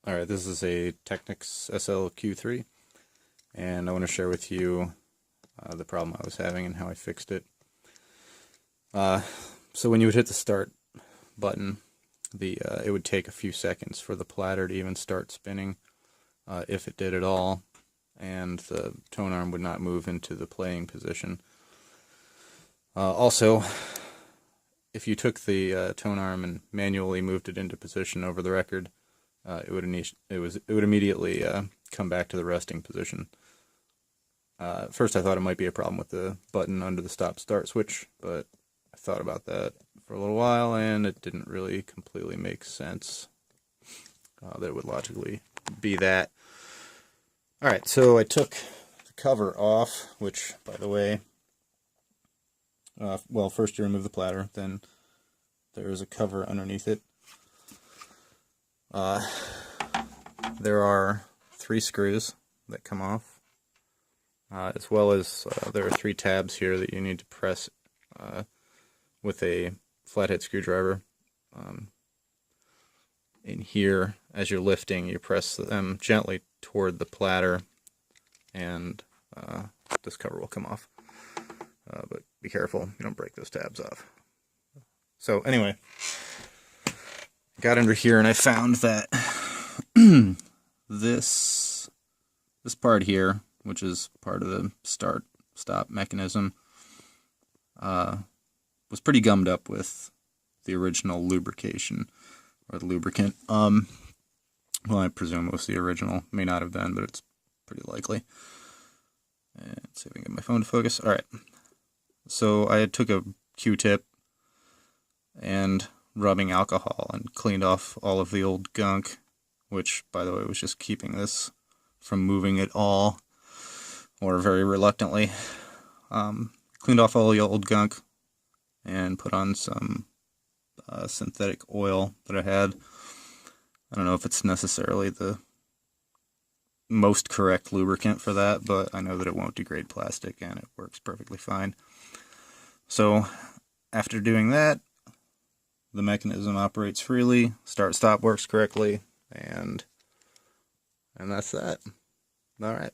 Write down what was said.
Alright, this is a Technics SL-Q3, and I want to share with you the problem I was having and how I fixed it. So when you would hit the start button, it would take a few seconds for the platter to even start spinning, if it did at all, and the tone arm would not move into the playing position. Also, if you took the tone arm and manually moved it into position over the record, it would immediately come back to the resting position. First I thought it might be a problem with the button under the stop-start switch, but I thought about that for a little while and it didn't really completely make sense that it would logically be that. Alright, so I took the cover off, which, by the way, well, first you remove the platter, then there is a cover underneath it. There are 3 screws that come off, as well as there are 3 tabs here that you need to press with a flathead screwdriver. In here, as you're lifting, you press them gently toward the platter, and this cover will come off. But be careful, you don't break those tabs off. So anyway, got under here and I found that this part here, which is part of the start-stop mechanism, was pretty gummed up with the original lubrication, or the lubricant. Well, I presume it was the original. May not have been, but it's pretty likely. And let's see if I can get my phone to focus. Alright, so I took a Q-tip and rubbing alcohol and cleaned off all of the old gunk, which, by the way, was just keeping this from moving at all, or very reluctantly. Cleaned off all the old gunk and put on some synthetic oil that I had. I don't know if it's necessarily the most correct lubricant for that, but I know that it won't degrade plastic and it works perfectly fine. So after doing that, the mechanism operates freely, start-stop works correctly, and that's that. Alright.